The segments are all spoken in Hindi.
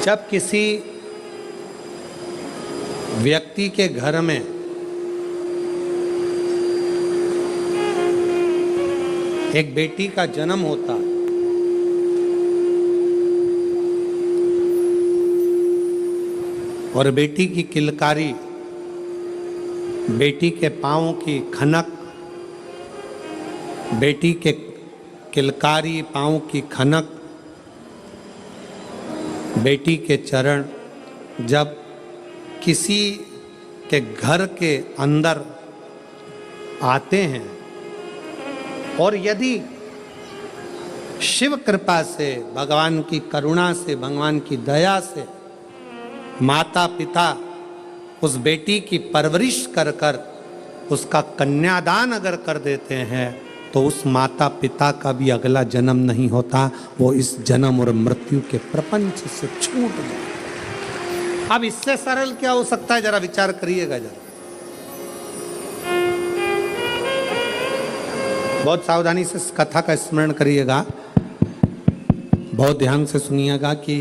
जब किसी व्यक्ति के घर में एक बेटी का जन्म होता और बेटी की किलकारी, बेटी के पाँव की खनक, बेटी के किलकारी पाँव की खनक, बेटी के चरण जब किसी के घर के अंदर आते हैं और यदि शिव कृपा से, भगवान की करुणा से, भगवान की दया से माता पिता उस बेटी की परवरिश कर कर उसका कन्यादान अगर कर देते हैं तो उस माता पिता का भी अगला जन्म नहीं होता, वो इस जन्म और मृत्यु के प्रपंच से छूट जाए। अब इससे सरल क्या हो सकता है, जरा विचार करिएगा जरा। बहुत सावधानी से इस कथा का स्मरण करिएगा, बहुत ध्यान से सुनिएगा कि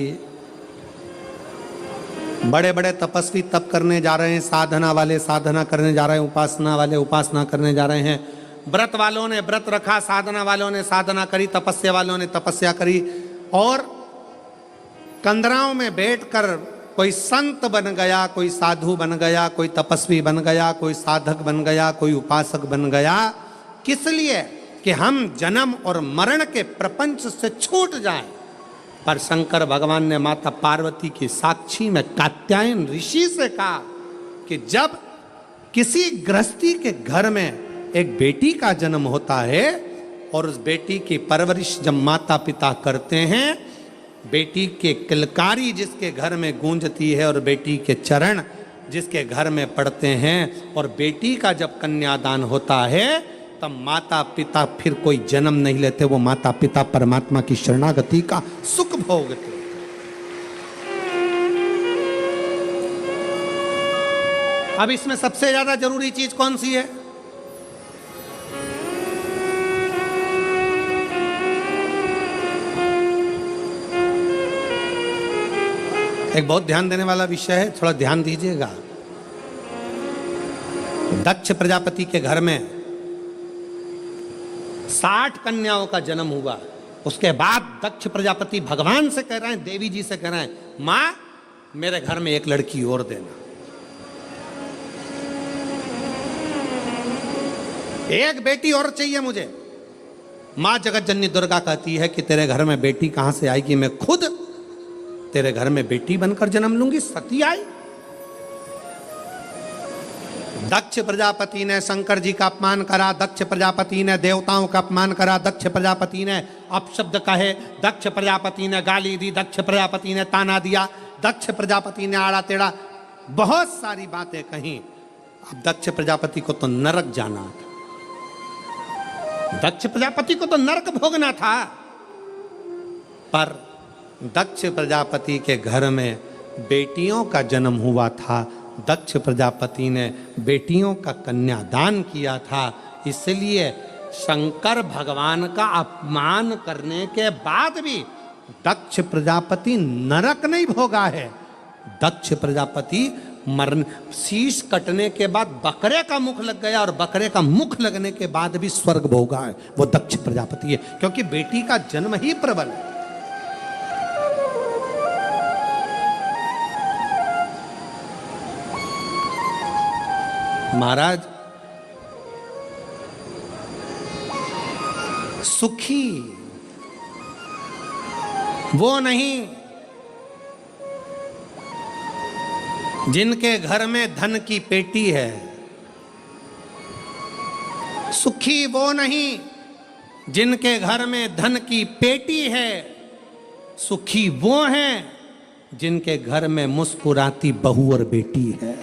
बड़े बड़े तपस्वी तप करने जा रहे हैं, साधना वाले साधना करने जा रहे हैं, उपासना वाले उपासना करने जा रहे हैं, व्रत वालों ने व्रत रखा, साधना वालों ने साधना करी, तपस्या वालों ने तपस्या करी, और कंदराओं में बैठकर कोई संत बन गया, कोई साधु बन गया, कोई तपस्वी बन गया, कोई साधक बन गया, कोई उपासक बन गया। किस लिए? कि हम जन्म और मरण के प्रपंच से छूट जाएं। पर शंकर भगवान ने माता पार्वती की साक्षी में कात्यायन ऋषि से कहा कि जब किसी गृहस्थी के घर में एक बेटी का जन्म होता है और उस बेटी की परवरिश जब माता पिता करते हैं, बेटी के किलकारी जिसके घर में गूंजती है और बेटी के चरण जिसके घर में पड़ते हैं, और बेटी का जब कन्यादान होता है तब माता पिता फिर कोई जन्म नहीं लेते, वो माता पिता परमात्मा की शरणागति का सुख भोगते। अब इसमें सबसे ज्यादा जरूरी चीज कौन सी है? एक बहुत ध्यान देने वाला विषय है, थोड़ा ध्यान दीजिएगा। दक्ष प्रजापति के घर में 60 कन्याओं का जन्म हुआ। उसके बाद दक्ष प्रजापति भगवान से कह रहे हैं, देवी जी से कह रहे हैं, मां मेरे घर में एक लड़की और देना, एक बेटी और चाहिए मुझे। मां जगत जननी दुर्गा कहती है कि तेरे घर में बेटी कहां से आएगी, मैं खुद तेरे घर में बेटी बनकर जन्म लूंगी। सती आई। दक्ष प्रजापति ने शंकर जी का अपमान करा, दक्ष प्रजापति ने देवताओं का अपमान करा, दक्ष प्रजापति ने अपशब्द कहे, दक्ष प्रजापति ने गाली दी, दक्ष प्रजापति ने ताना दिया, दक्ष प्रजापति ने आड़ा टेढ़ा बहुत सारी बातें कही। अब दक्ष प्रजापति को तो नरक जाना था, दक्ष प्रजापति को तो नरक भोगना था। पर दक्ष प्रजापति के घर में बेटियों का जन्म हुआ था, दक्ष प्रजापति ने बेटियों का कन्यादान किया था। इसलिए शंकर भगवान का अपमान करने के बाद भी दक्ष प्रजापति नरक नहीं भोगा है। दक्ष प्रजापति मरण, शीश कटने के बाद बकरे का मुख लग गया और बकरे का मुख लगने के बाद भी स्वर्ग भोगा है, वो दक्ष प्रजापति है, क्योंकि बेटी का जन्म ही प्रबल है। महाराज, सुखी वो नहीं जिनके घर में धन की पेटी है, सुखी वो नहीं जिनके घर में धन की पेटी है, सुखी वो हैं जिनके घर में मुस्कुराती बहू और बेटी है।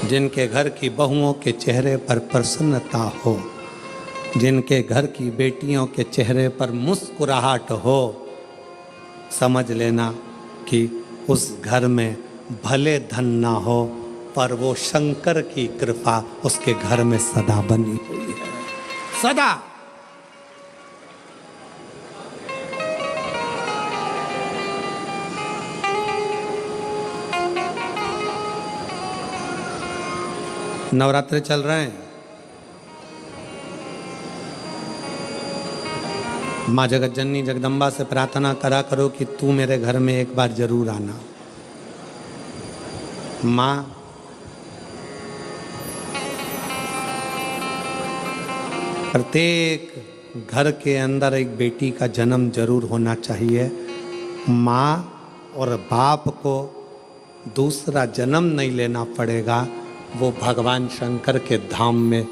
जिनके घर की बहुओं के चेहरे पर प्रसन्नता हो, जिनके घर की बेटियों के चेहरे पर मुस्कुराहट हो, समझ लेना कि उस घर में भले धन ना हो पर वो शंकर की कृपा उसके घर में सदा बनी हुई है। सदा नवरात्रे चल रहे हैं, माँ जगत जननी जगदम्बा से प्रार्थना करा करो कि तू मेरे घर में एक बार जरूर आना। माँ प्रत्येक घर के अंदर एक बेटी का जन्म जरूर होना चाहिए। माँ और बाप को दूसरा जन्म नहीं लेना पड़ेगा, वो भगवान शंकर के धाम में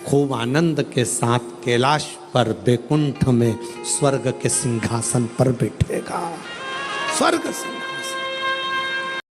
खूब आनंद के साथ कैलाश पर बैकुंठ में स्वर्ग के सिंहासन पर बैठेगा। स्वर्ग सिंहासन